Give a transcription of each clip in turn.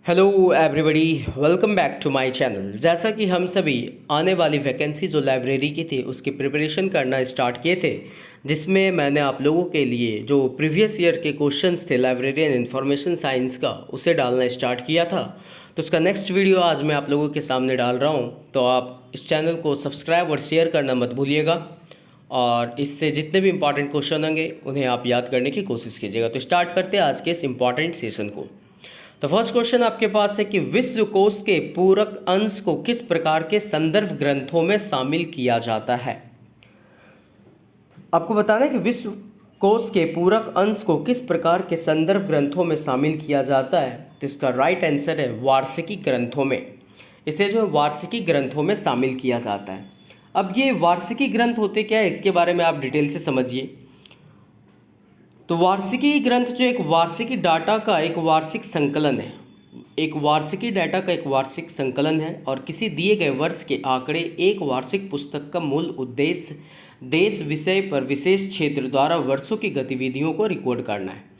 Hello everybody, welcome back to my channel. जैसा कि हम सभी आने वाली वैकेंसी जो लाइब्रेरी की थी उसकी प्रिपरेशन करना स्टार्ट किए थे, जिसमें मैंने आप लोगों के लिए जो प्रीवियस ईयर के क्वेश्चंस थे लाइब्रेरी एंड इंफॉर्मेशन साइंस का उसे डालना स्टार्ट किया था। तो उसका नेक्स्ट वीडियो आज मैं आप लोगों के सामने डाल रहा हूँ, तो आप इस चैनल को सब्सक्राइब और शेयर करना मत भूलिएगा और इससे जितने भी इंपॉर्टेंट क्वेश्चन होंगे उन्हें आप याद करने की कोशिश कीजिएगा। तो स्टार्ट करते हैं आज के इस इंपॉर्टेंट सेशन को। तो फर्स्ट क्वेश्चन आपके पास है कि विश्व कोश के पूरक अंश को किस प्रकार के संदर्भ ग्रंथों में शामिल किया जाता है। आपको बताना है कि विश्व कोश के पूरक अंश को किस प्रकार के संदर्भ ग्रंथों में शामिल किया जाता है। तो इसका राइट आंसर है वार्षिकी ग्रंथों में। इसे जो है वार्षिकी ग्रंथों में शामिल किया जाता है। अब ये वार्षिकी ग्रंथ होते क्या है, इसके बारे में आप डिटेल से समझिए। तो वार्षिकी ग्रंथ जो एक वार्षिकी डाटा का एक वार्षिक संकलन है, एक वार्षिकी डाटा का एक वार्षिक संकलन है और किसी दिए गए वर्ष के आंकड़े एक वार्षिक पुस्तक का मूल उद्देश्य देश विषय पर विशेष क्षेत्र द्वारा वर्षों की गतिविधियों को रिकॉर्ड करना है।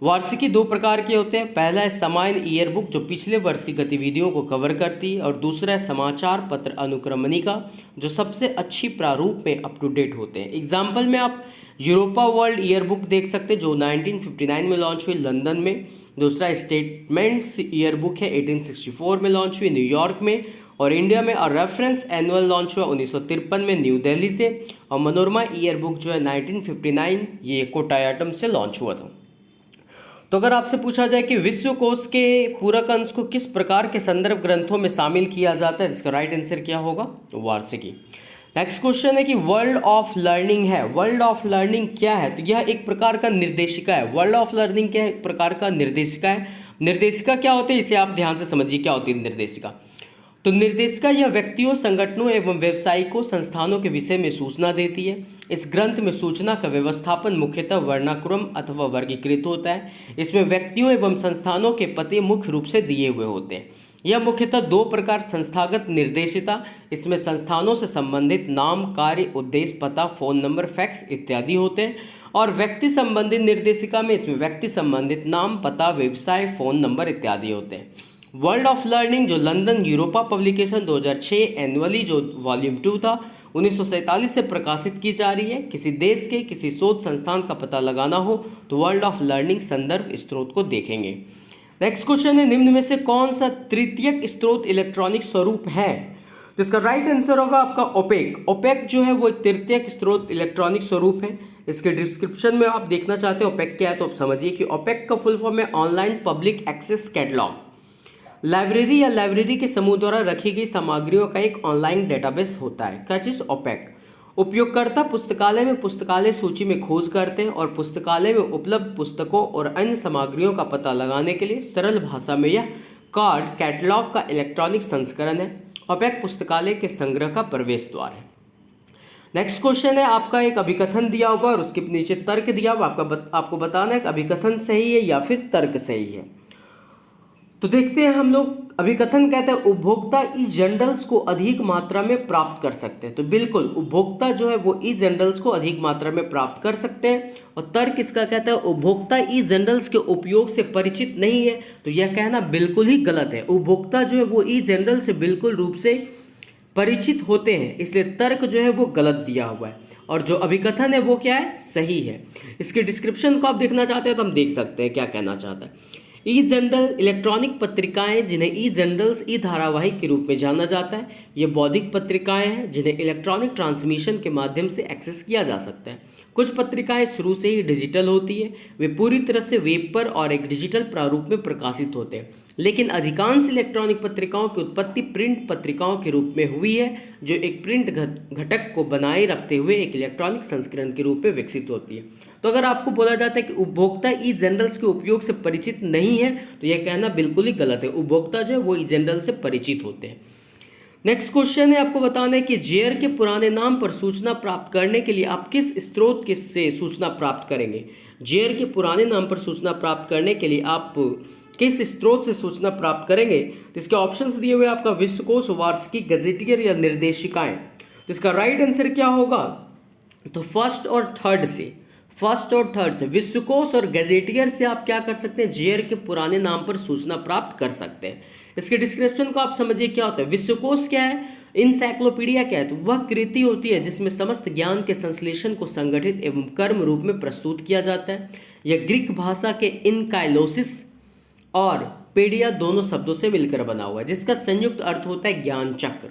वार्षिकी दो प्रकार के होते हैं। पहला है सामान्य ईयर बुक जो पिछले वर्ष की गतिविधियों को कवर करती है, और दूसरा है समाचार पत्र अनुक्रमणिका जो सबसे अच्छी प्रारूप में अप टू डेट होते हैं। एग्जाम्पल में आप यूरोपा वर्ल्ड ईयर बुक देख सकते हैं जो 1959 में लॉन्च हुई लंदन में। दूसरा स्टेटमेंट्स ईयर बुक है 1864 में लॉन्च हुई न्यूयॉर्क में, और इंडिया में और रेफरेंस एनुअल लॉन्च हुआ 1953 में न्यू दिल्ली से, और मनोरमा ईयर बुक जो है 1959 ये कोटायाटम से लॉन्च हुआ था। तो अगर आपसे पूछा जाए कि विश्व कोश के पूरक अंश को किस प्रकार के संदर्भ ग्रंथों में शामिल किया जाता है, इसका राइट आंसर क्या होगा, वार्षिकी। नेक्स्ट क्वेश्चन है कि वर्ल्ड ऑफ लर्निंग है। वर्ल्ड ऑफ लर्निंग क्या है, तो यह एक प्रकार का निर्देशिका है। वर्ल्ड ऑफ लर्निंग क्या है, एक प्रकार का निर्देशिका है। निर्देशिका क्या होती है, इसे आप ध्यान से समझिए क्या होती है निर्देशिका। तो निर्देशिका यह व्यक्तियों, संगठनों एवं व्यावसायिकों संस्थानों के विषय में सूचना देती है। इस ग्रंथ में सूचना का व्यवस्थापन मुख्यतः वर्णानुक्रम अथवा वर्गीकृत होता है। इसमें व्यक्तियों एवं संस्थानों के पते मुख्य रूप से दिए हुए होते हैं। यह मुख्यतः दो प्रकार, संस्थागत निर्देशिता, इसमें संस्थानों से संबंधित नाम, कार्य, उद्देश्य, पता, फोन नंबर, फैक्स इत्यादि होते हैं, और व्यक्ति संबंधित निर्देशिका में इसमें व्यक्ति संबंधित नाम, पता, व्यवसाय, फोन नंबर इत्यादि होते हैं। वर्ल्ड ऑफ लर्निंग जो लंदन यूरोपा पब्लिकेशन 2006 एनुअली जो वॉल्यूम 2 था 1947 से प्रकाशित की जा रही है। किसी देश के किसी शोध संस्थान का पता लगाना हो तो वर्ल्ड ऑफ लर्निंग संदर्भ स्रोत को देखेंगे। नेक्स्ट क्वेश्चन है, निम्न में से कौन सा तृतीयक स्रोत इलेक्ट्रॉनिक स्वरूप है। तो इसका राइट आंसर होगा आपका ओपेक। ओपेक जो है वो एक तृतीयक स्रोत इलेक्ट्रॉनिक स्वरूप है। इसके डिस्क्रिप्शन में आप देखना चाहते हैं ओपेक क्या है तो आप समझिए कि ओपेक का फुल फॉर्म है online public access catalogue. Library या लाइब्रेरी के समूह द्वारा रखी गई सामग्रियों का एक ऑनलाइन डेटाबेस होता है। क्या चीज़, ओपेक। उपयोगकर्ता पुस्तकालय में पुस्तकालय सूची में खोज करते हैं और पुस्तकालय में उपलब्ध पुस्तकों और अन्य सामग्रियों का पता लगाने के लिए सरल भाषा में यह कार्ड कैटलॉग का इलेक्ट्रॉनिक संस्करण है। ओपेक पुस्तकालय के संग्रह का प्रवेश द्वार है। नेक्स्ट क्वेश्चन है, आपका एक अभिकथन दिया होगा और उसके नीचे तर्क दिया होगा। आपको बताना है कि अभिकथन सही है या फिर तर्क सही है। तो देखते हैं हम लोग। अभिकथन कहते हैं उपभोक्ता ई जर्नल्स को अधिक मात्रा में प्राप्त कर सकते हैं। तो बिल्कुल उपभोक्ता जो है वो ई जर्नल्स को अधिक मात्रा में प्राप्त कर सकते हैं। और तर्क इसका कहता है उपभोक्ता ई जर्नल्स के उपयोग से परिचित नहीं है। तो यह कहना बिल्कुल ही गलत है। उपभोक्ता जो है वो ई जर्नल से बिल्कुल रूप से परिचित होते हैं, इसलिए तर्क जो है वो गलत दिया हुआ है। और जो अभिकथन है वो क्या है, सही है। इसके डिस्क्रिप्शन को आप देखना चाहते हैं तो हम देख सकते हैं क्या कहना चाहता है। ई जर्नल इलेक्ट्रॉनिक पत्रिकाएं जिन्हें ई जर्नल्स ई धारावाहिक के रूप में जाना जाता है। ये बौद्धिक पत्रिकाएं हैं जिन्हें इलेक्ट्रॉनिक ट्रांसमिशन के माध्यम से एक्सेस किया जा सकता है। कुछ पत्रिकाएं शुरू से ही डिजिटल होती है, वे पूरी तरह से वेब पर और एक डिजिटल प्रारूप में प्रकाशित होते हैं। लेकिन अधिकांश इलेक्ट्रॉनिक पत्रिकाओं की उत्पत्ति प्रिंट पत्रिकाओं के रूप में हुई है, जो एक प्रिंट घटक को बनाए रखते हुए एक इलेक्ट्रॉनिक संस्करण के रूप में विकसित होती है। तो अगर आपको बोला जाता है कि उपभोक्ता ई जर्नल्स के उपयोग से परिचित नहीं है तो यह कहना बिल्कुल ही गलत है। उपभोक्ता जो है वो ई जर्नल से परिचित होते हैं। नेक्स्ट क्वेश्चन है, आपको बताना है कि जेयर के पुराने नाम पर सूचना प्राप्त करने के लिए आप किस स्रोत से सूचना प्राप्त करेंगे। जेयर के पुराने नाम पर सूचना प्राप्त करने के लिए आप किस स्रोत से सूचना प्राप्त करेंगे। तो इसके ऑप्शंस दिए हुए आपका विश्वकोश, वार्षिकी, गजेटियर या निर्देशिकाएं। तो इसका राइट आंसर क्या होगा, तो फर्स्ट और थर्ड से। फर्स्ट और थर्ड से। विश्वकोश और गजेटियर से आप क्या कर सकते हैं, जेयर के पुराने नाम पर सूचना प्राप्त कर सकते हैं। इसके डिस्क्रिप्शन को आप समझिए क्या होता है। विश्वकोश क्या है, इंसाइक्लोपीडिया क्या है, तो वह कृति होती है जिसमें समस्त ज्ञान के संश्लेषण को संगठित एवं कर्म रूप में प्रस्तुत किया जाता है। यह ग्रीक भाषा के इनकाइलोसिस और पेडिया दोनों शब्दों से मिलकर बना हुआ है, जिसका संयुक्त अर्थ होता है ज्ञान चक्र।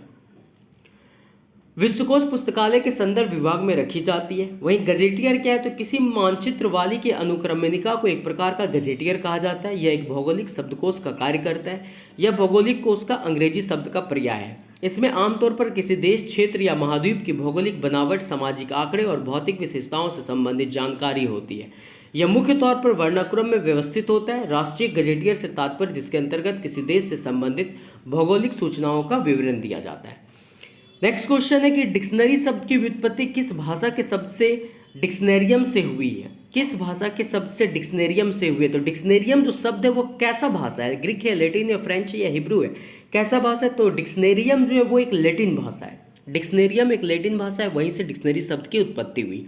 विश्वकोश पुस्तकालय के संदर्भ विभाग में रखी जाती है। वहीं गजेटियर क्या है, तो किसी मानचित्र वाली की अनुक्रमणिका को एक प्रकार का गजेटियर कहा जाता है। यह एक भौगोलिक शब्दकोश का कार्य करता है। यह भौगोलिक कोश का अंग्रेजी शब्द का पर्याय है। इसमें आमतौर पर किसी देश, क्षेत्र या महाद्वीप की भौगोलिक बनावट, सामाजिक आंकड़े और भौतिक विशेषताओं से संबंधित जानकारी होती है। यह मुख्य तौर पर वर्णानुक्रम में व्यवस्थित होता है। राष्ट्रीय गजेटियर से तात्पर्य जिसके अंतर्गत किसी देश से संबंधित भौगोलिक सूचनाओं का विवरण दिया जाता है। नेक्स्ट क्वेश्चन है कि डिक्शनरी शब्द की व्युत्पत्ति किस भाषा के शब्द से डिक्शनेरियम से हुई है। किस भाषा के शब्द से डिक्शनेरियम से हुई है, तो डिक्शनेरियम जो शब्द है वो कैसा भाषा है, ग्रीक है, लैटिन या फ्रेंच या हिब्रू है, कैसा भाषा है, तो डिक्शनेरियम जो है वो एक लैटिन भाषा है। डिक्शनेरियम एक लैटिन भाषा है, वहीं से डिक्शनरी शब्द की उत्पत्ति हुई।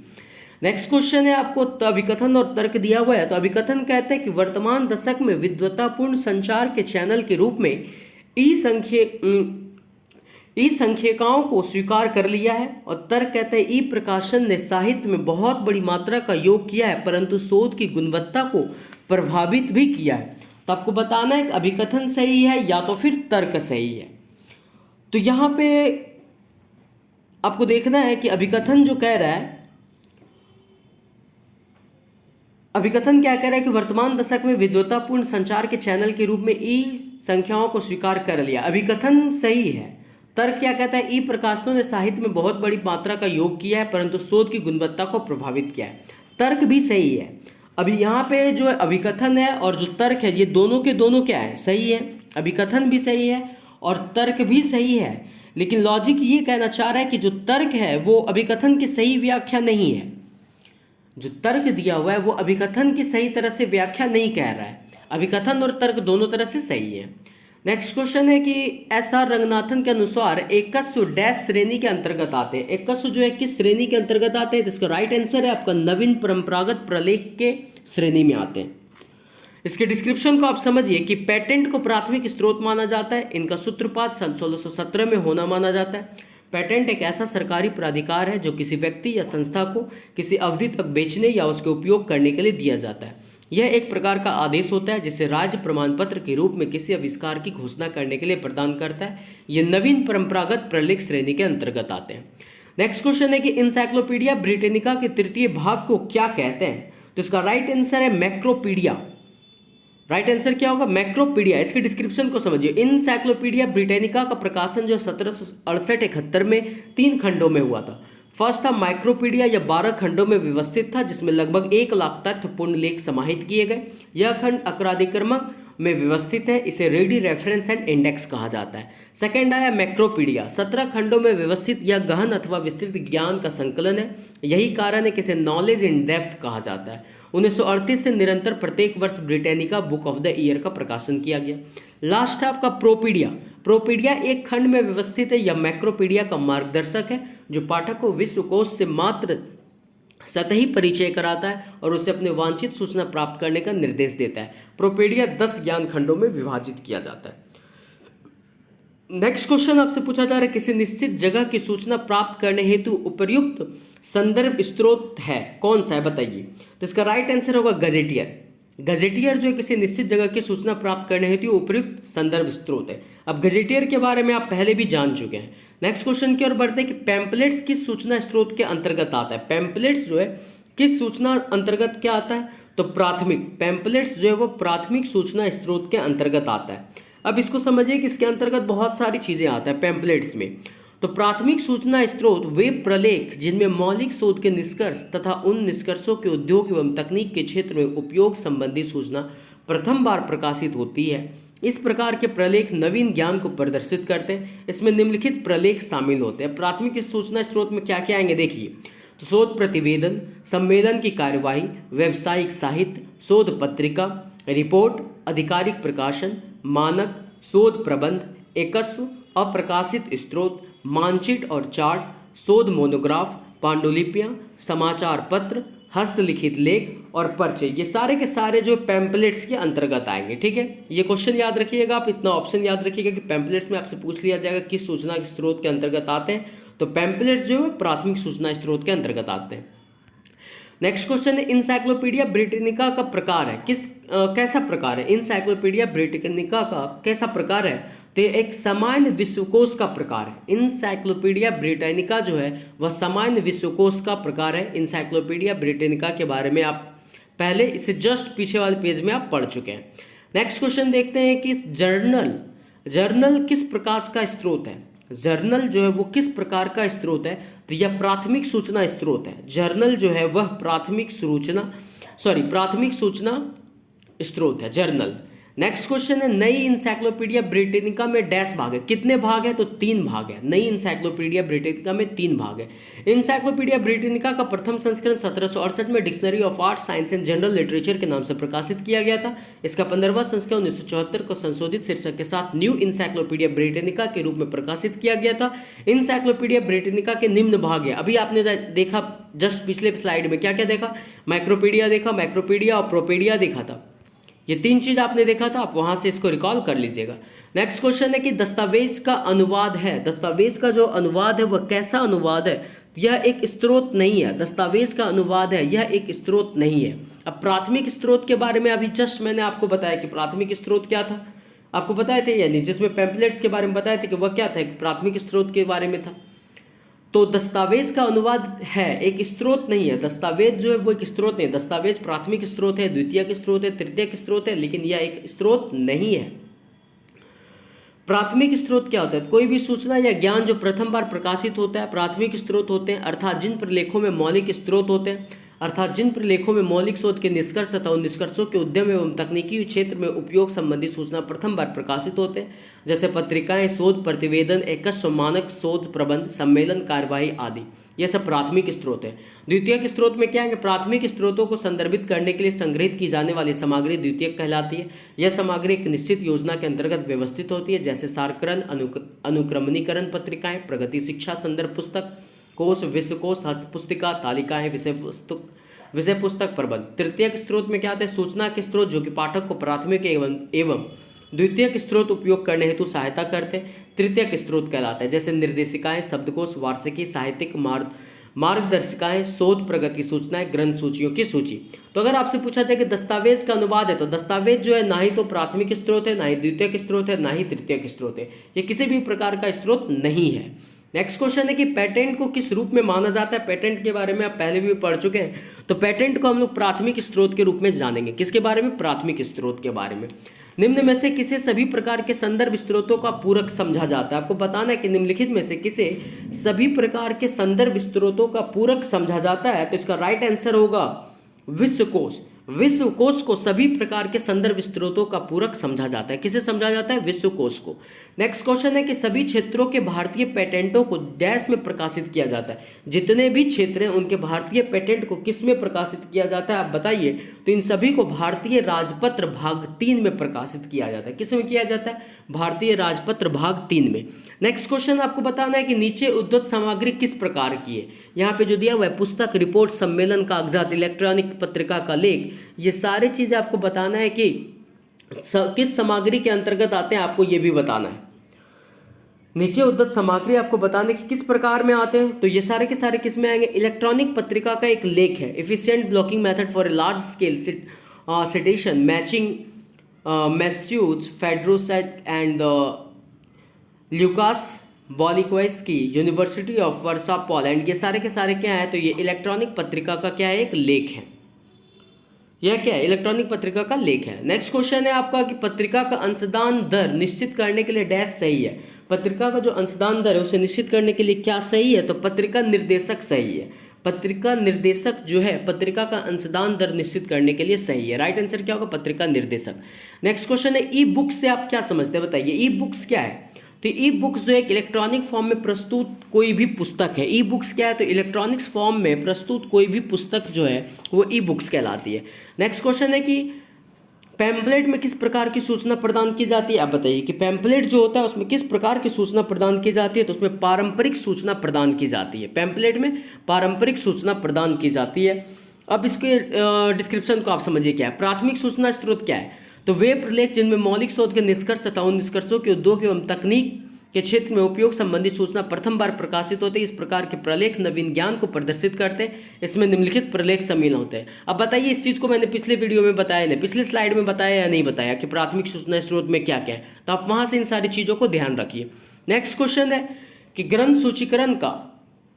नेक्स्ट क्वेश्चन है, आपको अभिकथन और तर्क दिया हुआ है। तो अभिकथन कहते हैं कि वर्तमान दशक में विद्वतापूर्ण संचार के चैनल के रूप में ई संख्यिकाओं को स्वीकार कर लिया है। और तर्क कहते हैं ई प्रकाशन ने साहित्य में बहुत बड़ी मात्रा का योग किया है, परंतु शोध की गुणवत्ता को प्रभावित भी किया है। तो आपको बताना है कि अभिकथन सही है या तो फिर तर्क सही है। तो यहाँ पे आपको देखना है कि अभिकथन जो कह रहा है, अभिकथन क्या कह रहा है कि वर्तमान दशक में विद्वतापूर्ण संचार के चैनल के रूप में ई संख्याओं को स्वीकार कर लिया। अभिकथन सही है। तर्क क्या कहता है, ई प्रकाशनों ने साहित्य में बहुत बड़ी मात्रा का योग किया है, परंतु शोध की गुणवत्ता को प्रभावित किया है। तर्क भी सही है। अभी यहाँ पे जो अभिकथन है और जो तर्क है, ये दोनों के दोनों क्या है, सही है। अभिकथन भी सही है और तर्क भी सही है, लेकिन लॉजिक ये कहना चाह रहा है कि जो तर्क है वो अभिकथन की सही व्याख्या नहीं है। जो तर्क दिया हुआ है वो अभिकथन की सही तरह से व्याख्या नहीं कह रहा है। अभिकथन और तर्क दोनों तरह से सही है। नेक्स्ट क्वेश्चन है कि एस.आर. रंगनाथन के अनुसार एकस्व डैश श्रेणी के अंतर्गत आते हैं। एकस्व जो है किस श्रेणी के अंतर्गत आते हैं, तो इसका राइट आंसर है आपका नवीन परंपरागत प्रलेख के श्रेणी में आते हैं। इसके डिस्क्रिप्शन को आप समझिए कि पेटेंट को प्राथमिक स्रोत माना जाता है। इनका सूत्रपात सन 1617 में होना माना जाता है। पेटेंट एक ऐसा सरकारी प्राधिकार है जो किसी व्यक्ति या संस्था को किसी अवधि तक बेचने या उसके उपयोग करने के लिए दिया जाता है। यह एक प्रकार का आदेश होता है जिसे राज्य प्रमाण पत्र के रूप में किसी आविष्कार की घोषणा करने के लिए प्रदान करता है। ये नवीन परंपरागत प्रलेख श्रेणी के अंतर्गत आते हैं। नेक्स्ट क्वेश्चन है कि इंसाइक्लोपीडिया ब्रिटेनिका के तृतीय भाग को क्या कहते हैं, तो इसका राइट आंसर है मैक्रोपीडिया। राइट आंसर क्या होगा, मैक्रोपीडिया। इसके डिस्क्रिप्शन को समझिए। इंसाइक्लोपीडिया ब्रिटेनिका का प्रकाशन जो 1768-71 में 3 खंडों में हुआ था। फर्स्ट था माइक्रोपीडिया, यह 12 खंडों में व्यवस्थित था जिसमें लगभग 1 लाख तथ्यपूर्ण लेख समाहित किए गए। यह खंड अक्रादिक्रमक में व्यवस्थित है, इसे रेडी रेफरेंस एंड इंडेक्स कहा जाता है। सेकेंड आया मैक्रोपीडिया, 17 खंडों में व्यवस्थित, यह गहन अथवा विस्तृत ज्ञान का संकलन है। यही कारण है कि इसे नॉलेज इन डेप्थ कहा जाता है। 1938 से निरंतर प्रत्येक वर्ष Britannica book of the year का प्रकाशन किया गया। लास्ट है आपका प्रोपीडिया। प्रोपीडिया एक खंड में व्यवस्थित है। यह मैक्रोपीडिया का मार्गदर्शक है जो पाठक को विश्वकोश से मात्र सतही परिचय कराता है और उसे अपने वांछित सूचना प्राप्त करने का निर्देश देता है। प्रोपीडिया 10 ज्ञान खंडों में विभाजित किया जाता है। नेक्स्ट क्वेश्चन आपसे पूछा जा रहा है, किसी निश्चित जगह की सूचना प्राप्त करने हेतु उपयुक्त संदर्भ स्रोत है, कौन सा है बताइए। तो इसका राइट आंसर होगा गजेटियर। गजेटियर जो है किसी निश्चित जगह की सूचना प्राप्त करने हेतु उपयुक्त संदर्भ स्रोत है। अब गजेटियर के बारे में आप पहले भी जान चुके हैं। नेक्स्ट क्वेश्चन की ओर बढ़ते हैं कि पैम्पलेट्स किस सूचना स्रोत के अंतर्गत आता है। पैम्पलेट्स जो है किस सूचना अंतर्गत क्या आता है, तो प्राथमिक। पैम्पलेट्स जो है वो प्राथमिक सूचना स्रोत के अंतर्गत आता है। अब इसको समझिए कि इसके अंतर्गत बहुत सारी चीजें आता है पैम्पलेट्स में। तो प्राथमिक सूचना स्रोत वे प्रलेख जिनमें मौलिक शोध के निष्कर्ष तथा उन निष्कर्षों के उद्योग एवं तकनीक के क्षेत्र में उपयोग संबंधी सूचना प्रथम बार प्रकाशित होती है। इस प्रकार के प्रलेख नवीन ज्ञान को प्रदर्शित करते हैं। इसमें निम्नलिखित प्रलेख शामिल होते हैं। प्राथमिक सूचना स्रोत में क्या क्या आएंगे देखिए, तो शोध प्रतिवेदन, सम्मेलन की कार्यवाही, व्यावसायिक साहित्य, शोध पत्रिका, रिपोर्ट, आधिकारिक प्रकाशन, मानक, शोध प्रबंध, एकस्व, अप्रकाशित स्रोत, मानचित्र और चार्ट, शोध मोनोग्राफ, पांडुलिपियाँ, समाचार पत्र, हस्तलिखित लेख और पर्चे, ये सारे के सारे जो पैम्पलेट्स के अंतर्गत आएंगे। ठीक है, ये क्वेश्चन याद रखिएगा आप, इतना ऑप्शन याद रखिएगा कि पैम्पलेट्स में आपसे पूछ लिया जाएगा किस सूचना के स्रोत के अंतर्गत आते हैं, तो पैम्पलेट्स जो है प्राथमिक सूचना स्रोत के अंतर्गत आते हैं। नेक्स्ट क्वेश्चन है इंसाइक्लोपीडिया ब्रिटानिका का प्रकार है कैसा प्रकार है? इंसाइक्लोपीडिया ब्रिटानिका का कैसा प्रकार है? तो एक सामान्य विश्वकोश का प्रकार है। इंसाइक्लोपीडिया ब्रिटानिका जो है वह सामान्य विश्वकोश का प्रकार है। इंसाइक्लोपीडिया ब्रिटानिका के बारे में आप पहले इसे जस्ट पीछे वाले पेज में आप पढ़ चुके हैं। नेक्स्ट क्वेश्चन देखते हैं कि जर्नल किस प्रकार का स्रोत है? जर्नल जो है वो किस प्रकार का स्रोत है? तो यह प्राथमिक सूचना स्रोत है। जर्नल जो है वह प्राथमिक सूचना स्रोत है जर्नल। नेक्स्ट क्वेश्चन है नई इंसाइक्लोपीडिया ब्रिटानिका में डैश भाग है, कितने भाग है? तो 3 भाग है। नई इंसाइक्लोपीडिया ब्रिटानिका में 3 भाग है। इंसाइक्लोपीडिया ब्रिटानिका का प्रथम संस्करण 1768 में dictionary of art science and general literature के नाम से प्रकाशित किया गया था। इसका 15वां संस्करण 1974 को संशोधित शीर्षक के साथ न्यू इंसाइक्लोपीडिया ब्रिटानिका के रूप में प्रकाशित किया गया था। इंसाइक्लोपीडिया ब्रिटानिका के निम्न भाग है। अभी आपने देखा जस्ट पिछले स्लाइड में क्या क्या देखा, माइक्रोपीडिया देखा, मैक्रोपीडिया और प्रोपीडिया देखा था। ये 3 चीज आपने देखा था, आप वहां से इसको रिकॉल कर लीजिएगा। नेक्स्ट क्वेश्चन है कि दस्तावेज का अनुवाद है। दस्तावेज का जो अनुवाद है वह कैसा अनुवाद है? यह एक स्रोत नहीं है। दस्तावेज का अनुवाद है, यह एक स्रोत नहीं है। अब प्राथमिक स्रोत के बारे में अभी जस्ट मैंने आपको बताया कि प्राथमिक स्रोत क्या था, आपको बताए थे यानी जिसमें पैम्पलेट्स के बारे में बताए थे कि वह क्या था, एक प्राथमिक स्रोत के बारे में था। तो दस्तावेज का अनुवाद है, एक स्रोत नहीं है। दस्तावेज जो है वो एक स्रोत नहीं है। दस्तावेज प्राथमिक स्रोत है, द्वितीयक स्रोत है, तृतीयक स्रोत है, लेकिन यह एक स्रोत नहीं है। प्राथमिक स्रोत क्या होता है? कोई भी सूचना या ज्ञान जो प्रथम बार प्रकाशित होता है प्राथमिक स्रोत होते हैं, अर्थात जिन प्रलेखों में मौलिक स्रोत होते हैं, अर्थात जिन प्रलेखों में मौलिक शोध के निष्कर्ष तथा उन निष्कर्षों के उद्यम एवं तकनीकी क्षेत्र में उपयोग संबंधी सूचना प्रथम बार प्रकाशित होते हैं, जैसे पत्रिकाएं, शोध प्रतिवेदन, एकस्व मानक शोध प्रबंध, सम्मेलन, कार्यवाही आदि। यह सब प्राथमिक स्रोत है। द्वितीयक स्रोत में क्या है? प्राथमिक स्रोतों को संदर्भित करने के लिए संग्रहित की जाने वाली सामग्री द्वितीयक कहलाती है। यह सामग्री एक निश्चित योजना के अंतर्गत व्यवस्थित होती है, जैसे सारकरण, अनुक्रमणीकरण पत्रिकाएं, प्रगति शिक्षा संदर्भ पुस्तक, कोश, विश्वकोश, हस्तपुस्तिका, तालिकाएं, विषय पुस्तक प्रबंध। तृतीयक स्रोत में क्या आता है? सूचना के स्रोत जो कि पाठक को प्राथमिक एवं द्वितीयक स्रोत उपयोग करने हेतु सहायता करते हैं, तृतीयक स्रोत कहलाता है, जैसे निर्देशिकाएं, शब्दकोश, वार्षिकी, साहित्यिक मार्गदर्शिकाएं, शोध, प्रगति सूचनाएं, ग्रंथ सूचियों की सूची। तो अगर आपसे पूछा जाए कि दस्तावेज का अनुवाद है, तो दस्तावेज जो है ना ही तो प्राथमिक स्रोत है, ना ही द्वितीयक स्रोत है, ना ही तृतीयक स्रोत है। ये किसी भी प्रकार का स्रोत नहीं है। नेक्स्ट क्वेश्चन है कि पेटेंट को किस रूप में माना जाता है? पेटेंट के बारे में आप पहले भी पढ़ चुके हैं, तो पेटेंट को हम लोग प्राथमिक स्रोत के रूप में जानेंगे। किसके बारे में? प्राथमिक स्रोत के बारे में। निम्न में से किसे सभी प्रकार के संदर्भ स्रोतों का पूरक समझा जाता है? आपको बताना है कि निम्नलिखित में से किसे सभी प्रकार के संदर्भ स्रोतों का पूरक समझा जाता है, तो इसका राइट आंसर होगा विश्वकोश। विश्वकोश को सभी प्रकार के संदर्भ स्रोतों का पूरक समझा जाता है। किसे समझा जाता है? विश्वकोश को। नेक्स्ट क्वेश्चन है कि सभी क्षेत्रों के भारतीय पेटेंटों को डैश में प्रकाशित किया जाता है। जितने भी क्षेत्र हैं उनके भारतीय पेटेंट को किस में प्रकाशित किया जाता है आप बताइए? तो इन सभी को भारतीय राजपत्र भाग 3 में प्रकाशित किया जाता है। किस में किया जाता है? भारतीय राजपत्र भाग 3 में। नेक्स्ट क्वेश्चन आपको बताना है कि नीचे उद्धृत सामग्री किस प्रकार की है। यहाँ पे जो दिया हुआ है पुस्तक, रिपोर्ट, सम्मेलन, कागजात, इलेक्ट्रॉनिक पत्रिका का लेख, ये सारी चीजें आपको बताना है कि किस सामग्री के अंतर्गत आते हैं, आपको ये भी बताना है। नीचे उद्धृत सामग्री आपको बताने की किस प्रकार में आते हैं, तो ये सारे के सारे किस में आएंगे? इलेक्ट्रॉनिक पत्रिका का एक लेख है, efficient blocking method for a large scale citation matching Mateusz फेड्रोसेट एंड ल्यूकास बॉलिक्वाइस्की यूनिवर्सिटी ऑफ वर्सा पोलैंड। ये सारे के सारे क्या है? तो ये इलेक्ट्रॉनिक पत्रिका का क्या है? एक लेख है। यह क्या है? इलेक्ट्रॉनिक पत्रिका का लेख है। नेक्स्ट क्वेश्चन है आपका कि पत्रिका का अंशदान दर निश्चित करने के लिए डैश सही है। पत्रिका का जो अंशदान दर है उसे निश्चित करने के लिए क्या सही है? तो पत्रिका निर्देशक सही है। पत्रिका निर्देशक जो है पत्रिका का अंशदान दर निश्चित करने के लिए सही है। राइट आंसर क्या होगा? पत्रिका निर्देशक। नेक्स्ट क्वेश्चन है ई बुक से आप क्या समझते हैं बताइए? ई बुक्स क्या है? तो ई बुक्स जो एक इलेक्ट्रॉनिक फॉर्म में प्रस्तुत कोई भी पुस्तक है। ई बुक्स क्या है? तो इलेक्ट्रॉनिक्स फॉर्म में प्रस्तुत कोई भी पुस्तक जो है वो ई बुक्स कहलाती है। नेक्स्ट क्वेश्चन है कि पैम्पलेट में किस प्रकार की सूचना प्रदान की जाती है? आप बताइए कि पैम्पलेट जो होता है उसमें किस प्रकार की सूचना प्रदान की जाती है? तो उसमें पारंपरिक सूचना प्रदान की जाती है। पैम्पलेट में पारंपरिक सूचना प्रदान की जाती है। अब इसके डिस्क्रिप्शन को आप समझिए क्या है। प्राथमिक सूचना स्रोत क्या है, तो वे प्रलेख जिनमें मौलिक शोध के निष्कर्ष तथा उन निष्कर्षों के उद्योग एवं तकनीक के क्षेत्र में उपयोग संबंधी सूचना प्रथम बार प्रकाशित होते हैं। इस प्रकार के प्रलेख नवीन ज्ञान को प्रदर्शित करते हैं। इसमें निम्नलिखित प्रलेख सम्मिलित होते हैं। अब बताइए, इस चीज़ को मैंने पिछले वीडियो में बताया नहीं, पिछले स्लाइड में बताया या नहीं बताया कि प्राथमिक सूचना स्रोत में क्या क्या है, तो आप वहाँ से इन सारी चीज़ों को ध्यान रखिए। नेक्स्ट क्वेश्चन है कि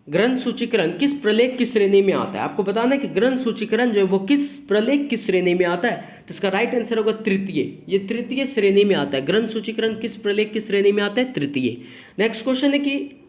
ग्रंथ सूचीकरण किस प्रलेख की श्रेणी में आता है। आपको बताना है कि ग्रंथ सूचीकरण जो है वो किस प्रलेख की श्रेणी में आता है, तो इसका राइट आंसर होगा तृतीय। ये तृतीय श्रेणी में आता है। ग्रंथ सूचीकरण किस प्रलेख की श्रेणी में आता है, तृतीय। नेक्स्ट क्वेश्चन है कि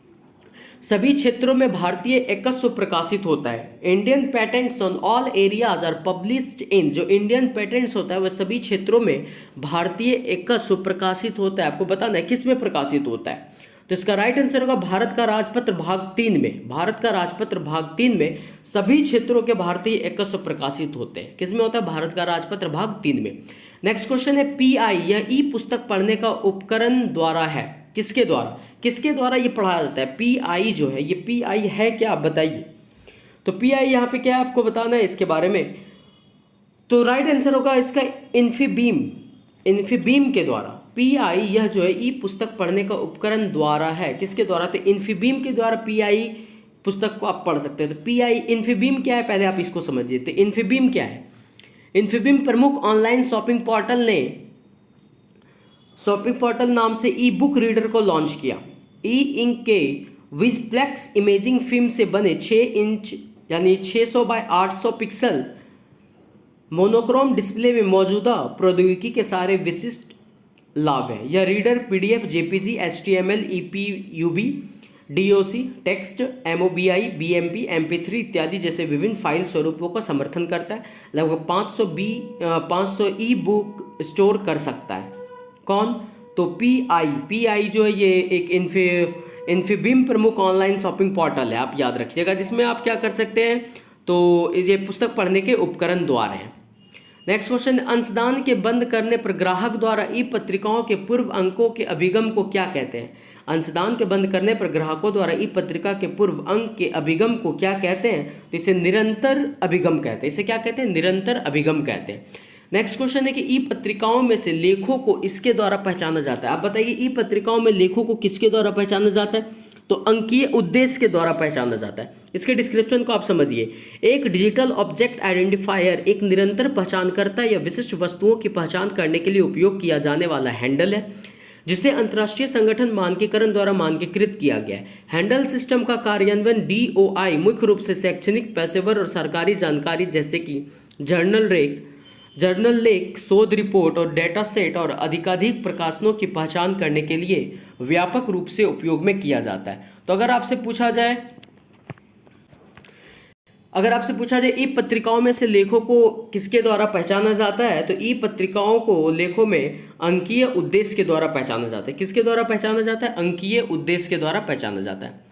सभी क्षेत्रों में भारतीय एकस्व प्रकाशित होता है। Indian patents on all areas are published in, जो इंडियन पेटेंट्स होता है वह सभी क्षेत्रों में भारतीय एकस्व प्रकाशित होता है। आपको बताना है किस में प्रकाशित होता है, तो इसका राइट आंसर होगा भारत का राजपत्र भाग 3 में। भारत का राजपत्र भाग 3 में सभी क्षेत्रों के भारतीय एकस्व प्रकाशित होते हैं। किसमें होता है, भारत का राजपत्र भाग 3 में। नेक्स्ट क्वेश्चन है पीआई, यह ई पुस्तक पढ़ने का उपकरण द्वारा है। किसके द्वारा ये पढ़ाया जाता है, पीआई जो है, ये पीआई है क्या, आप बताइए। तो पीआई यहाँ पे क्या है आपको बताना है इसके बारे में, तो राइट आंसर होगा इसका इन्फीबीम के द्वारा। पीआई यह जो है ई पुस्तक पढ़ने का उपकरण द्वारा है। किसके द्वारा, तो इन्फीबीम के द्वारा पीआई पुस्तक को आप पढ़ सकते हो। तो पीआई इन्फीबीम क्या है, पहले आप इसको समझिए। तो इन्फीबीम क्या है, इन्फीबीम प्रमुख ऑनलाइन शॉपिंग पोर्टल नाम से ई बुक रीडर को लॉन्च किया। ई इंक के विजप्लेक्स इमेजिंग फिल्म से बने 6 इंच यानी 600 बाय 800 पिक्सल मोनोक्रोम डिस्प्ले में मौजूदा प्रौद्योगिकी के सारे विशिष्ट लाभ हैं। यह reader PDF, JPG, HTML, EPUB, DOC, text, MOBI, BMP, MP three इत्यादि जैसे विभिन्न फाइल स्वरूपों का समर्थन करता है। लगभग 500 ई बुक स्टोर कर सकता है। कौन, तो पीआई जो है ये एक इन्फीबीम प्रमुख ऑनलाइन शॉपिंग पोर्टल है, आप याद रखिएगा, जिसमें आप क्या कर सकते हैं, तो ये पुस्तक पढ़ने के उपकरण द्वारा है। नेक्स्ट क्वेश्चन, अंशदान के बंद करने पर ग्राहक द्वारा ई पत्रिकाओं के पूर्व अंकों के अभिगम को क्या कहते हैं। अंशदान के बंद करने पर ग्राहकों द्वारा ई पत्रिका के पूर्व अंक के अभिगम को क्या कहते हैं, तो इसे निरंतर अभिगम कहते हैं। इसे क्या कहते हैं, निरंतर अभिगम कहते हैं। नेक्स्ट क्वेश्चन है कि ई पत्रिकाओं में से लेखों को इसके द्वारा पहचाना जाता है। आप बताइए ई पत्रिकाओं में लेखों को किसके द्वारा पहचाना जाता है, तो अंकीय उद्देश्य के द्वारा पहचाना जाता है। इसके डिस्क्रिप्शन को आप समझिए। एक डिजिटल ऑब्जेक्ट आइडेंटिफायर एक निरंतर पहचानकर्ता या विशिष्ट वस्तुओं की पहचान करने के लिए उपयोग किया जाने वाला हैंडल है, जिसे अंतर्राष्ट्रीय संगठन मानकीकरण द्वारा मानकीकृत किया गया है। हैंडल सिस्टम का कार्यान्वयन डीओआई मुख्य रूप से शैक्षणिक, पेशेवर और सरकारी जानकारी जैसे कि जर्नल लेख, शोध रिपोर्ट और डेटा सेट और अधिकाधिक प्रकाशनों की पहचान करने के लिए व्यापक रूप से उपयोग में किया जाता है। तो अगर आपसे पूछा जाए ई पत्रिकाओं में से लेखों को किसके द्वारा पहचाना जाता है, तो ई पत्रिकाओं को लेखों में अंकीय उद्देश्य के द्वारा पहचाना जाता है। किसके द्वारा पहचाना जाता है, अंकीय उद्देश्य के द्वारा पहचाना जाता है।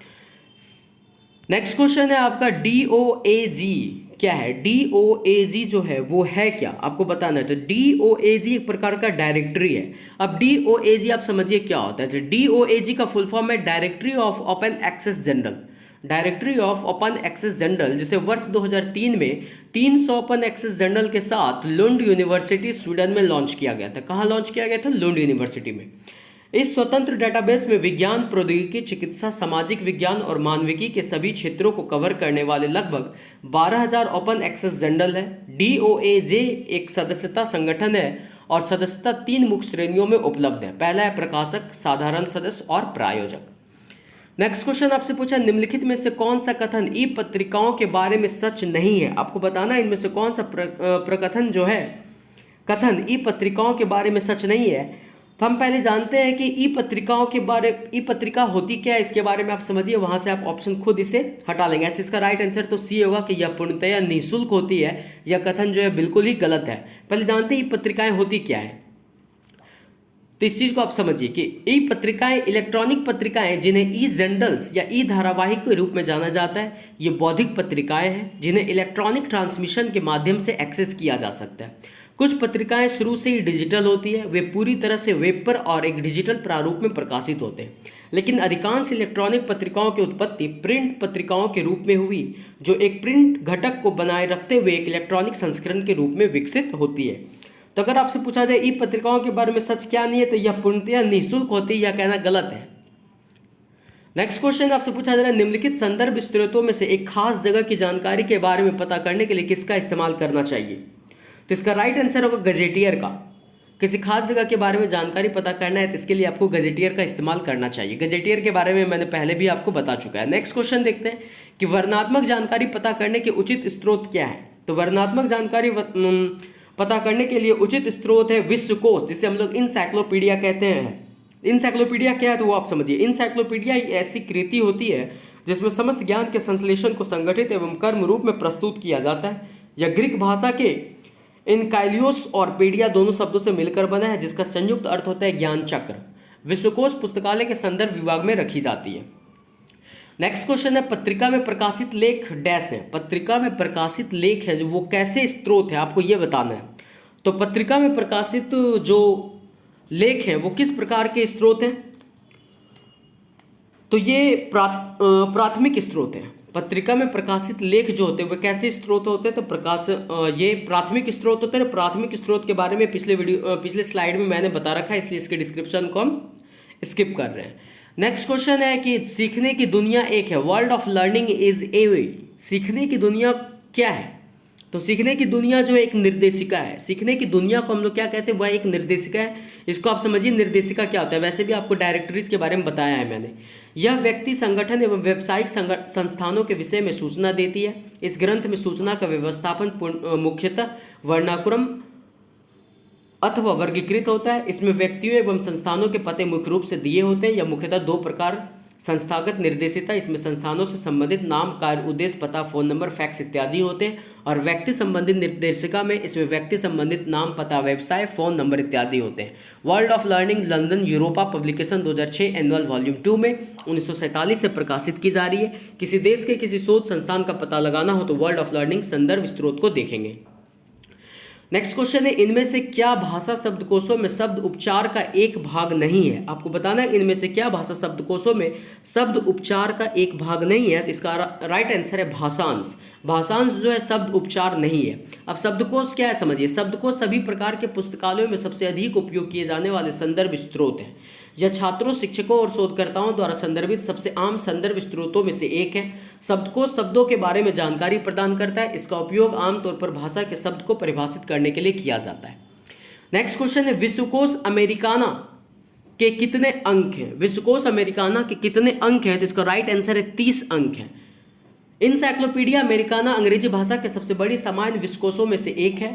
नेक्स्ट क्वेश्चन है आपका डीओएजी क्या है। डीओएजी जो है वो है क्या, आपको बताना है। तो डीओएजी एक प्रकार का डायरेक्टरी है। अब डीओएजी आप समझिए क्या होता है। तो डीओएजी का फुल फॉर्म है directory of open access journal. Directory of open access journal, जिसे वर्ष 2003 में 300 ओपन एक्सेस जनरल के साथ लुंड यूनिवर्सिटी स्वीडन में लॉन्च किया गया था। कहाँ लॉन्च किया गया था, लुंड यूनिवर्सिटी में। इस स्वतंत्र डेटाबेस में विज्ञान, प्रौद्योगिकी, चिकित्सा, सामाजिक विज्ञान और मानविकी के सभी क्षेत्रों को कवर करने वाले लगभग 12,000 ओपन एक्सेस जर्नल है। डीओएजे एक सदस्यता संगठन है और सदस्यता 3 मुख्य श्रेणियों में उपलब्ध है। पहला है प्रकाशक, साधारण सदस्य और प्रायोजक। नेक्स्ट क्वेश्चन आपसे पूछा, निम्नलिखित में से कौन सा कथन ई पत्रिकाओं के बारे में सच नहीं है। आपको बताना है इनमें से कौन सा प्रकथन जो है, कथन ई पत्रिकाओं के बारे में सच नहीं है। तो हम पहले जानते हैं कि ई पत्रिका होती क्या है, इसके बारे में आप समझिए। वहां से आप ऑप्शन खुद इसे हटा लेंगे। ऐसे इसका राइट आंसर तो सी होगा कि यह पूर्णतया निःशुल्क होती है। यह कथन जो है बिल्कुल ही गलत है। पहले जानते हैं ई पत्रिकाएं होती क्या है, तो इस चीज को आप समझिए कि ई पत्रिकाएं इलेक्ट्रॉनिक पत्रिकाएं जिन्हें ई जर्नल्स या ई धारावाहिक के रूप में जाना जाता है, ये बौद्धिक पत्रिकाएं हैं जिन्हें इलेक्ट्रॉनिक ट्रांसमिशन के माध्यम से एक्सेस किया जा सकता है। कुछ पत्रिकाएं शुरू से ही डिजिटल होती है, वे पूरी तरह से वेब पर और एक डिजिटल प्रारूप में प्रकाशित होते हैं, लेकिन अधिकांश इलेक्ट्रॉनिक पत्रिकाओं की उत्पत्ति प्रिंट पत्रिकाओं के रूप में हुई, जो एक प्रिंट घटक को बनाए रखते हुए एक इलेक्ट्रॉनिक संस्करण के रूप में विकसित होती है। तो अगर आपसे पूछा जाए ई पत्रिकाओं के बारे में सच क्या नहीं है, तो यह पूर्णतया निःशुल्क होती है, यह कहना गलत है। नेक्स्ट क्वेश्चन आपसे पूछा जा रहा है, निम्नलिखित संदर्भ स्रोतों में से एक खास जगह की जानकारी के बारे में पता करने के लिए किसका इस्तेमाल करना चाहिए? तो इसका राइट आंसर होगा गजेटियर का। किसी खास जगह के बारे में जानकारी पता करना है तो इसके लिए आपको गजेटियर का इस्तेमाल करना चाहिए। गजेटियर के बारे में मैंने पहले भी आपको बता चुका है। नेक्स्ट क्वेश्चन देखते हैं कि वर्णनात्मक जानकारी पता करने के उचित स्रोत क्या है? तो वर्णनात्मक जानकारी पता करने के लिए उचित स्रोत है विश्वकोश, जिसे हम लोग इंसाइक्लोपीडिया कहते हैं। इंसाइक्लोपीडिया क्या है तो वो आप समझिए। इंसाइक्लोपीडिया एक ऐसी कृति होती है जिसमें समस्त ज्ञान के संश्लेषण को संगठित एवं कर्म रूप में प्रस्तुत किया जाता है। यह ग्रीक भाषा के इनकाइलियोस और पीडिया दोनों शब्दों से मिलकर बना है, जिसका संयुक्त अर्थ होता है ज्ञान चक्र। विश्वकोश पुस्तकालय के संदर्भ विभाग में रखी जाती है। नेक्स्ट क्वेश्चन है, पत्रिका में प्रकाशित लेख डैश है। पत्रिका में प्रकाशित लेख है जो वो कैसे स्रोत है, आपको ये बताना है। तो पत्रिका में प्रकाशित जो लेख हैं वो किस प्रकार के स्रोत हैं? तो ये प्राथमिक स्रोत हैं। पत्रिका में प्रकाशित लेख जो होते हैं वे कैसे स्रोत होते हैं? तो ये प्राथमिक स्रोत होते हैं। प्राथमिक स्रोत के बारे में पिछले स्लाइड में मैंने बता रखा है, इसलिए इसके डिस्क्रिप्शन को हम स्किप कर रहे हैं। नेक्स्ट क्वेश्चन है कि सीखने की दुनिया एक है। World of learning is a way. सीखने की दुनिया क्या है? तो सीखने की दुनिया जो एक निर्देशिका है। सीखने की दुनिया को हम लोग क्या कहते हैं? वह एक निर्देशिका है। इसको आप समझिए निर्देशिका क्या होता है। वैसे भी आपको डायरेक्टरीज के बारे में बताया है मैंने। यह व्यक्ति, संगठन एवं व्यावसायिक संस्थानों के विषय में सूचना देती है। इस ग्रंथ में सूचना का व्यवस्थापन मुख्यतः वर्णानुक्रम अथवा वर्गीकृत होता है। इसमें व्यक्तियों एवं संस्थानों के पते मुख्य रूप से दिए होते हैं। यह मुख्यतः दो प्रकार, संस्थागत निर्देशिता, इसमें संस्थानों से संबंधित नाम, कार्य उद्देश्य, पता, फोन नंबर, फैक्स इत्यादि होते हैं। और व्यक्ति संबंधित निर्देशिका में इसमें व्यक्ति संबंधित नाम, पता, व्यवसाय, फोन नंबर इत्यादि होते हैं। World of learning London Europa publication 2006 annual volume 2 में 1947 से प्रकाशित की जा रही है। किसी देश के किसी शोध संस्थान का पता लगाना हो तो वर्ल्ड ऑफ लर्निंग संदर्भ स्रोत को देखेंगे। नेक्स्ट क्वेश्चन है, इनमें से क्या भाषा शब्दकोशों में शब्द उपचार का एक भाग नहीं है? आपको बताना है इनमें से क्या भाषा शब्दकोशों में शब्द उपचार का एक भाग नहीं है। तो इसका राइट आंसर है भाषांश। भाषांश जो है शब्द उपचार नहीं है। अब शब्दकोश क्या है समझिए। शब्दकोश सभी प्रकार के पुस्तकालयों में सबसे अधिक उपयोग किए जाने वाले संदर्भ स्रोत है। यह छात्रों, शिक्षकों और शोधकर्ताओं द्वारा संदर्भित सबसे आम संदर्भ स्रोतों में से एक है। शब्दकोश शब्दों के बारे में जानकारी प्रदान करता है। इसका उपयोग आमतौर पर भाषा के शब्द को परिभाषित करने के लिए किया जाता है। नेक्स्ट क्वेश्चन है, विश्वकोश अमेरिकाना के कितने अंक हैं? विश्वकोश अमेरिकाना के कितने अंक हैं? तो इसका राइट आंसर है 30 अंक है। इंसाइक्लोपीडिया अमेरिकाना अंग्रेजी भाषा के सबसे बड़ी सामान्य विश्वकोशों में से एक है।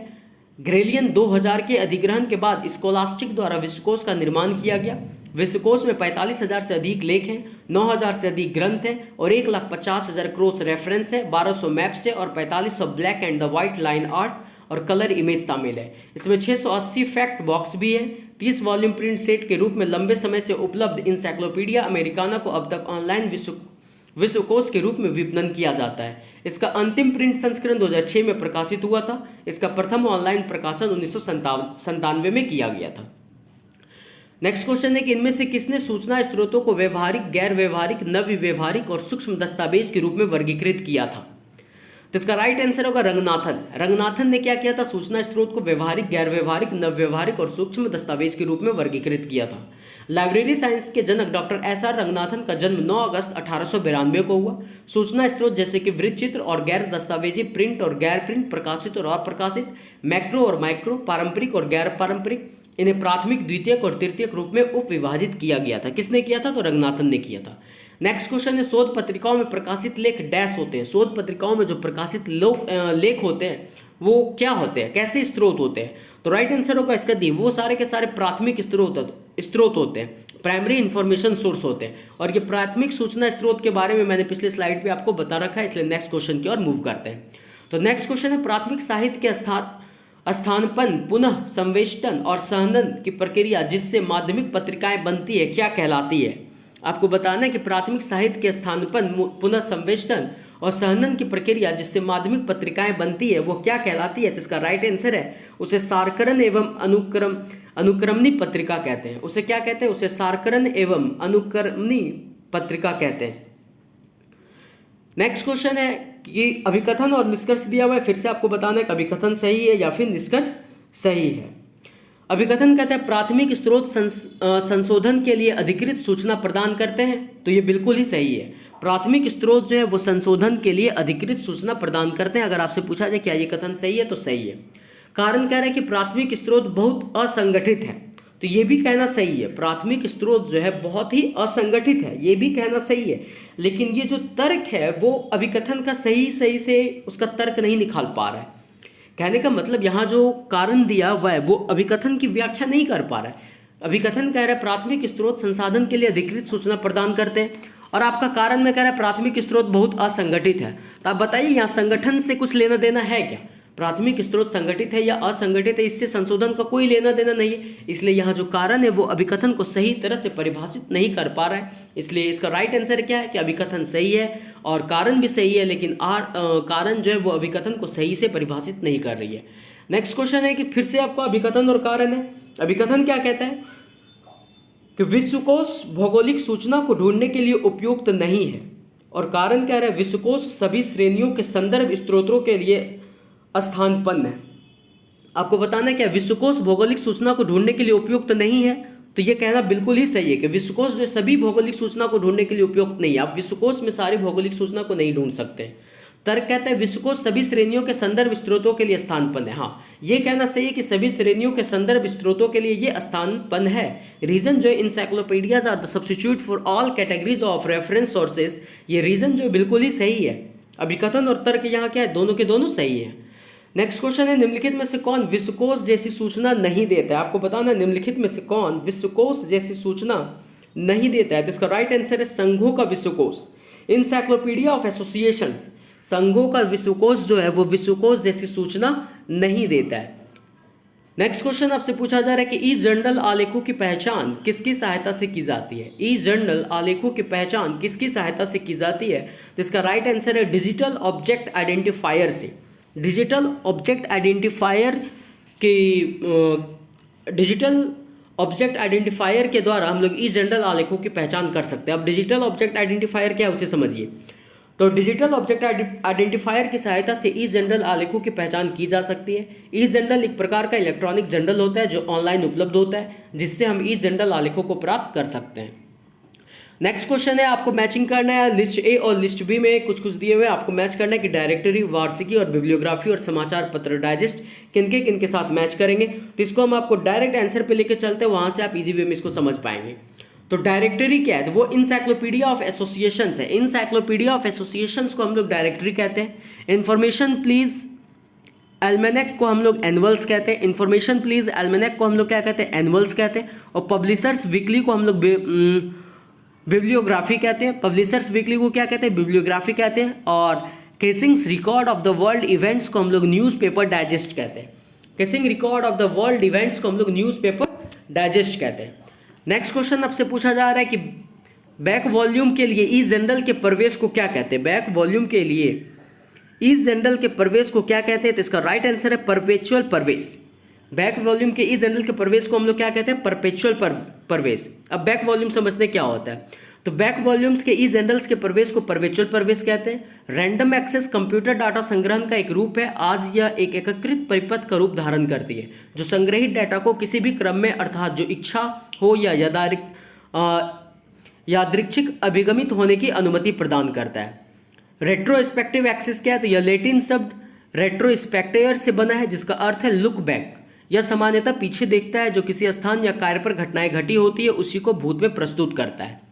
ग्रेलियन 2000 के अधिग्रहण के बाद स्कोलास्टिक द्वारा विश्वकोश का निर्माण किया गया। विश्वकोश में 45,000 से अधिक लेख हैं, 9,000 से अधिक ग्रंथ हैं और 1,50,000 क्रॉस रेफरेंस है, 1200 मैप्स है और 4500 black and the white line art और कलर इमेज शामिल है। इसमें 680 फैक्ट बॉक्स भी है। 30 वॉल्यूम प्रिंट सेट के रूप में लंबे समय से उपलब्ध इंसाइक्लोपीडिया अमेरिकाना को अब तक ऑनलाइन विश्वकोश के रूप में विपणन किया जाता है। इसका अंतिम प्रिंट संस्करण 2006 में प्रकाशित हुआ था। इसका प्रथम ऑनलाइन प्रकाशन 1997 में किया गया था। नेक्स्ट क्वेश्चन है कि इनमें से किसने सूचना स्रोतों को व्यवहारिक, गैर व्यवहारिक, नव्य व्यवहारिक और सूक्ष्म दस्तावेज के रूप में वर्गीकृत किया था? तो इसका राइट आंसर होगा रंगनाथन। रंगनाथन ने क्या किया था? सूचना स्रोत को व्यवहारिक, गैर व्यवहारिक, नव व्यवहारिक और सूक्ष्म दस्तावेज के रूप में वर्गीकृत किया था। लाइब्रेरी साइंस के जनक डॉक्टर एस.आर. रंगनाथन का जन्म 9 अगस्त 1892 को हुआ। सूचना स्रोत जैसे कि वृत्तचित्र और गैर दस्तावेजी, प्रिंट और गैर प्रिंट, प्रकाशित और अप्रकाशित, मैक्रो और माइक्रो, पारंपरिक और गैर पारंपरिक, इन्हें प्राथमिक, द्वितीयक और तृतीयक रूप में उप विभाजित किया गया था। किसने किया था? तो रंगनाथन ने किया था। नेक्स्ट क्वेश्चन है, शोध पत्रिकाओं में प्रकाशित लेख डैश होते हैं। शोध पत्रिकाओं में जो प्रकाशित लेख होते हैं वो क्या होते हैं, कैसे स्रोत होते हैं? तो राइट आंसर होगा इसका दी, वो सारे के सारे प्राथमिक स्रोत होते हैं, प्राइमरी इंफॉर्मेशन सोर्स होते हैं। और ये प्राथमिक सूचना स्रोत के बारे में मैंने पिछले स्लाइड पे आपको बता रखा है, इसलिए नेक्स्ट क्वेश्चन की ओर मूव करते हैं। तो नेक्स्ट क्वेश्चन है, प्राथमिक साहित्य के स्थानपन्न, पुनः संवेष्टन और सहनन की प्रक्रिया जिससे माध्यमिक पत्रिकाएं बनती है क्या कहलाती है? आपको बताना है कि प्राथमिक साहित्य के स्थानपन्न, पुनः संवेष्टन और संहनन की प्रक्रिया जिससे माध्यमिक पत्रिकाएं बनती है वो क्या कहलाती है? तो इसका राइट आंसर है उसे सारकरण एवं अनुक्रमणी पत्रिका कहते हैं। उसे क्या कहते हैं? उसे सारकरण एवं अनुक्रमणी पत्रिका कहते हैं। नेक्स्ट क्वेश्चन है कि अभिकथन और निष्कर्ष दिया हुआ है, फिर से आपको बताना है कि अभिकथन सही है या फिर निष्कर्ष सही है। अभिकथन कहते हैं प्राथमिक स्रोत संशोधन के लिए अधिकृत सूचना प्रदान करते हैं, तो ये बिल्कुल ही सही है। प्राथमिक स्रोत जो है वो संशोधन के लिए अधिकृत सूचना प्रदान करते हैं। अगर आपसे पूछा जाए क्या ये कथन सही है तो सही है। कारण कह रहे हैं कि प्राथमिक स्रोत बहुत असंगठित है, तो ये भी कहना सही है। प्राथमिक स्रोत जो है बहुत ही असंगठित है, ये भी कहना सही है। लेकिन ये जो तर्क है वो अभिकथन का सही से उसका तर्क नहीं निकाल पा रहा है। कहने का मतलब यहाँ जो कारण दिया हुआ है वो अभिकथन की व्याख्या नहीं कर पा रहा है। अभिकथन कह रहा है प्राथमिक स्रोत संसाधन के लिए अधिकृत सूचना प्रदान करते हैं, और आपका कारण में कह रहा है प्राथमिक स्रोत बहुत असंगठित है। तो आप बताइए यहाँ संगठन से कुछ लेना देना है क्या? प्राथमिक स्रोत संगठित है या असंगठित है, इससे संशोधन का कोई लेना देना नहीं है। इसलिए यहाँ जो कारण है वो अभिकथन को सही तरह से परिभाषित नहीं कर पा रहा है। इसलिए इसका राइट आंसर क्या है कि अभिकथन सही है और कारण भी सही है, लेकिन कारण जो है वो अभिकथन को सही से परिभाषित नहीं कर रही है। नेक्स्ट क्वेश्चन है कि फिर से आपका अभिकथन और कारण है। अभिकथन क्या कहता है कि विश्वकोश भौगोलिक सूचना को ढूंढने के लिए उपयुक्त नहीं है, और कारण कह रहा है विश्वकोश सभी श्रेणियों के संदर्भ स्रोतों के लिए स्थानपन्न है। आपको बताना है क्या विश्वकोश भौगोलिक सूचना को ढूंढने के लिए उपयुक्त नहीं है, तो ये कहना बिल्कुल ही सही है कि विश्वकोश जो सभी भौगोलिक सूचना को ढूंढने के लिए उपयुक्त नहीं है। आप विश्वकोश में सारी भौगोलिक सूचना को नहीं ढूंढ सकते। तर्क कहता है विश्वकोश सभी श्रेणियों के संदर्भ स्रोतों के लिए स्थानपन्न है। हाँ, ये कहना सही है कि सभी श्रेणियों के संदर्भ स्रोतों के लिए ये स्थानपन्न है। रीजन जो है encyclopedias are the substitute for all categories of reference sources, ये रीजन जो बिल्कुल ही सही है। अभिकथन और तर्क यहाँ क्या है? दोनों के दोनों सही है। नेक्स्ट क्वेश्चन है निम्नलिखित में से कौन विश्वकोश जैसी सूचना नहीं देता है? आपको बताना है निम्नलिखित में से कौन विश्वकोश जैसी सूचना नहीं देता है। तो इसका राइट आंसर है संघों का विश्वकोश, इंसाइक्लोपीडिया ऑफ एसोसिएशंस। संघों का विश्वकोश जो है वो विश्वकोश जैसी सूचना नहीं देता है। नेक्स्ट क्वेश्चन आपसे पूछा जा रहा है कि ई जर्नल आलेखों की पहचान किसकी सहायता से की जाती है? ई जर्नल आलेखों की पहचान किसकी सहायता से की जाती है? तो इसका राइट आंसर है डिजिटल ऑब्जेक्ट आइडेंटिफायर से। डिजिटल ऑब्जेक्ट आइडेंटिफायर के द्वारा हम लोग ई जर्नल आलेखों की पहचान कर सकते हैं। अब डिजिटल ऑब्जेक्ट आइडेंटिफायर क्या है उसे समझिए। तो डिजिटल ऑब्जेक्ट आइडेंटिफायर की सहायता से ई जर्नल आलेखों की पहचान की जा सकती है। ई जर्नल एक प्रकार का इलेक्ट्रॉनिक जर्नल होता है जो ऑनलाइन उपलब्ध होता है, जिससे हम ई जर्नल आलेखों को प्राप्त कर सकते हैं। नेक्स्ट क्वेश्चन है आपको मैचिंग करना है। लिस्ट ए और लिस्ट बी में कुछ दिए हुए आपको मैच करना है कि डायरेक्टरी, वार्षिकी और बिब्लियोग्राफी और समाचार पत्र डाइजेस्ट किनके साथ मैच करेंगे। तो इसको हम आपको डायरेक्ट आंसर पे लेके चलते हैं, वहां से आप इजी वे में इसको समझ पाएंगे। तो डायरेक्टरी क्या है? तो वो इंसाइक्लोपीडिया ऑफ एसोसिएशंस है। इंसाइक्लोपीडिया ऑफ एसोसिएशंस को हम लोग डायरेक्टरी कहते हैं। इन्फॉर्मेशन प्लीज एल्मेनेक को हम लोग एनुअल्स कहते हैं। इन्फॉर्मेशन प्लीज एल्मेनेक को हम लोग क्या कहते हैं? एनुअल्स कहते हैं। और पब्लिशर्स वीकली को हम लोग बिब्लियोग्राफी कहते हैं। पब्लिशर्स वीकली को क्या कहते हैं? बिब्लियोग्राफी कहते हैं। और casings record of the world events को हम लोग न्यूज़पेपर डाइजेस्ट कहते हैं। Casing record of the world events को हम लोग न्यूज़पेपर डाइजेस्ट कहते हैं। नेक्स्ट क्वेश्चन आपसे पूछा जा रहा है कि बैक वॉल्यूम के लिए ई जर्नल के प्रवेश को क्या कहते हैं? बैक वॉल्यूम के लिए ई जर्नल के प्रवेश को क्या कहते हैं? तो इसका राइट आंसर है परपेचुअल प्रवेश। बैक वॉल्यूम के ई जर्नल के प्रवेश को हम लोग क्या कहते हैं? परपेचुअल प्रवेश। अब बैक वॉल्यूम समझने क्या होता है? तो बैक वॉल्यूम्स के ई जर्नल्स के प्रवेश को परपेचुअल प्रवेश कहते हैं। रैंडम एक्सेस कंप्यूटर डाटा संग्रहण का एक रूप है। आज यह एक एकीकृत परिपथ का रूप धारण करती है जो संग्रहित डाटा को किसी भी क्रम में अर्थात जो इच्छा हो या यादृच्छिक अभिगमित होने की अनुमति प्रदान करता है। रेट्रोस्पेक्टिव एक्सेस क्या है? तो यह लैटिन शब्द रेट्रोस्पेक्टेयर से बना है जिसका अर्थ है लुक बैक। यह सामान्यतः पीछे देखता है, जो किसी स्थान या कार्य पर घटनाएं घटी होती है उसी को भूत में प्रस्तुत करता है।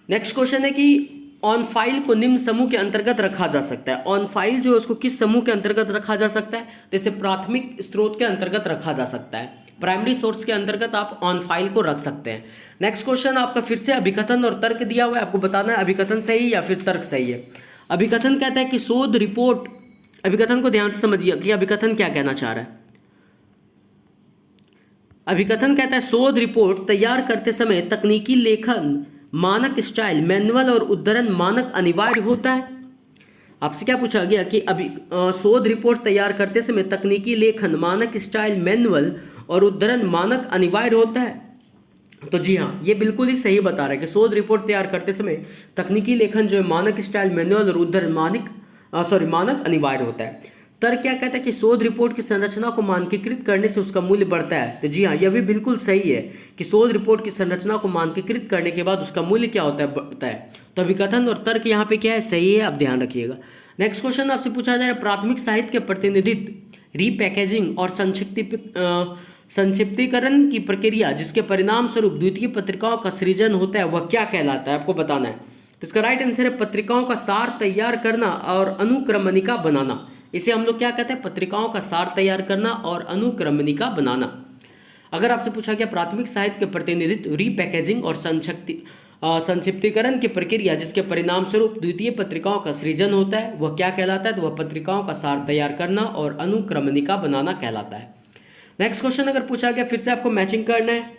नेक्स्ट क्वेश्चन है कि ऑन फाइल को निम्न समूह के अंतर्गत रखा जा सकता है। ऑन फाइल जो है उसको किस समूह के अंतर्गत रखा जा सकता है? जैसे प्राथमिक स्रोत के अंतर्गत रखा जा सकता है। प्राइमरी सोर्स के अंतर्गत आप ऑन फाइल को रख सकते हैं। नेक्स्ट क्वेश्चन आपका फिर से अभिकथन और तर्क दिया हुआ है, आपको बताना है अभिकथन सही या फिर तर्क सही है। अभिकथन कहता है कि शोध रिपोर्ट, अभिकथन को ध्यान से समझिए कि अभिकथन क्या कहना चाह रहा है। अभिकथन कहता है शोध रिपोर्ट तैयार करते समय तकनीकी लेखन मानक स्टाइल, मैनुअल और उद्धरण मानक अनिवार्य होता है। आपसे क्या पूछा गया कि अभी शोध रिपोर्ट तैयार करते समय तकनीकी लेखन, मानक स्टाइल मैनुअल और उद्धरण मानक अनिवार्य होता है। तो जी हाँ, ये बिल्कुल ही सही बता रहा है कि शोध रिपोर्ट तैयार करते समय तकनीकी लेखन जो है मानक स्टाइल मैनुअल और उद्धरण मानक अनिवार्य होता है। तर्क क्या कहता है कि शोध रिपोर्ट की संरचना को मानकीकृत करने से उसका मूल्य बढ़ता है। तो जी हाँ, यह भी बिल्कुल सही है कि शोध रिपोर्ट की संरचना को मानकीकृत करने के बाद उसका मूल्य क्या होता है, बढ़ता है। तो अभिकथन और तर्क यहाँ पे क्या है, सही है, आप ध्यान रखिएगा। नेक्स्ट क्वेश्चन आपसे पूछा जाए, प्राथमिक साहित्य के प्रतिनिधित्व, रीपैकेजिंग और संक्षिप्तीकरण की प्रक्रिया जिसके परिणाम स्वरूप द्वितीय पत्रिकाओं का सृजन होता है वह क्या कहलाता है, आपको बताना है। तो इसका राइट आंसर है पत्रिकाओं का सार तैयार करना और अनुक्रमणिका बनाना। इसे हम लोग क्या कहते हैं, पत्रिकाओं का सार तैयार करना और अनुक्रमणिका बनाना। अगर आपसे पूछा गया प्राथमिक साहित्य के प्रतिनिधित्व, रीपैकेजिंग और संक्षिप्तीकरण की प्रक्रिया जिसके परिणाम स्वरूप द्वितीय पत्रिकाओं का सृजन होता है वह क्या कहलाता है, तो वह पत्रिकाओं का सार तैयार करना और अनुक्रमणिका बनाना कहलाता है। नेक्स्ट क्वेश्चन अगर पूछा गया, फिर से आपको मैचिंग करना है,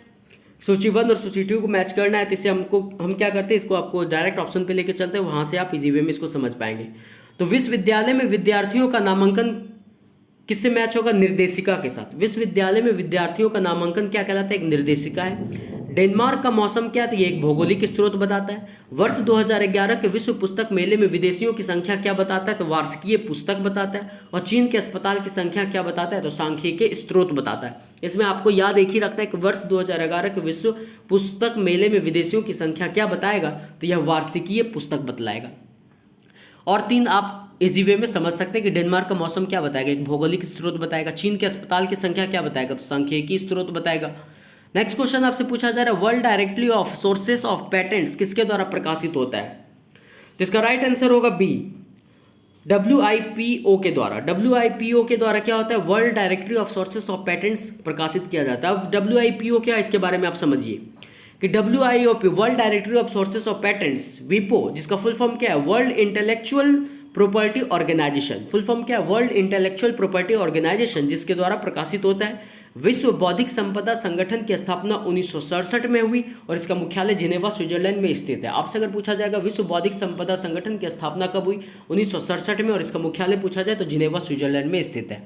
सूची 1 और सूची 2 को मैच करना है। तो इससे हम क्या करते हैं, इसको आपको डायरेक्ट ऑप्शन पे लेके चलते हैं, वहाँ से आप इजी वे में इसको समझ पाएंगे। तो विश्वविद्यालय में विद्यार्थियों का नामांकन किससे मैच होगा, निर्देशिका के साथ। विश्वविद्यालय में विद्यार्थियों का नामांकन क्या कहलाता है, एक निर्देशिका है। डेनमार्क का मौसम क्या है, तो ये एक भौगोलिक स्रोत बताता है। वर्ष 2011 के विश्व पुस्तक मेले में विदेशियों की संख्या क्या बताता है, तो वार्षिकीय पुस्तक बताता है। और चीन के अस्पताल की संख्या क्या बताता है, तो सांख्यिकीय स्रोत बताता है। इसमें आपको याद एक ही रखना है कि वर्ष 2011 के विश्व पुस्तक मेले में विदेशियों की संख्या क्या बताएगा, तो यह वार्षिकीय पुस्तक बतलाएगा। और 3 आप इजी वे में समझ सकते हैं कि डेनमार्क का मौसम क्या बताएगा, एक भौगोलिक स्रोत बताएगा। चीन के अस्पताल की संख्या क्या बताएगा, तो सांख्यिकीय स्रोत बताएगा। नेक्स्ट क्वेश्चन आपसे पूछा जा रहा है, world directory of sources of patents किसके द्वारा प्रकाशित होता है, तो इसका राइट आंसर होगा बी, WIPO के द्वारा। WIPO के द्वारा क्या होता है, world directory of sources of patents प्रकाशित किया जाता है। अब WIPO क्या है, इसके बारे में आप समझिए कि WIPO world directory of sources of patents, विपो जिसका फुल फॉर्म क्या है, world intellectual property organization. Full form क्या है, वर्ल्ड इंटेलेक्चुअल प्रॉपर्टी ऑर्गेनाइजेशन, जिसके द्वारा प्रकाशित होता है। विश्व बौद्धिक संपदा संगठन की स्थापना 1967 में हुई और इसका मुख्यालय जिनेवा स्विट्जरलैंड में स्थित है। आपसे अगर पूछा जाएगा विश्व बौद्धिक संपदा संगठन की स्थापना कब हुई, 1967 में, और इसका मुख्यालय पूछा जाए तो जिनेवा स्विट्जरलैंड में स्थित है।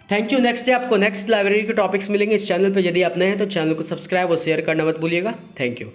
Thank you. नेक्स्ट डे आपको नेक्स्ट लाइब्रेरी के टॉपिक्स मिलेंगे इस चैनल पर। यदि आप नए हैं तो चैनल को सब्सक्राइब और शेयर करना मत भूलिएगा। Thank you.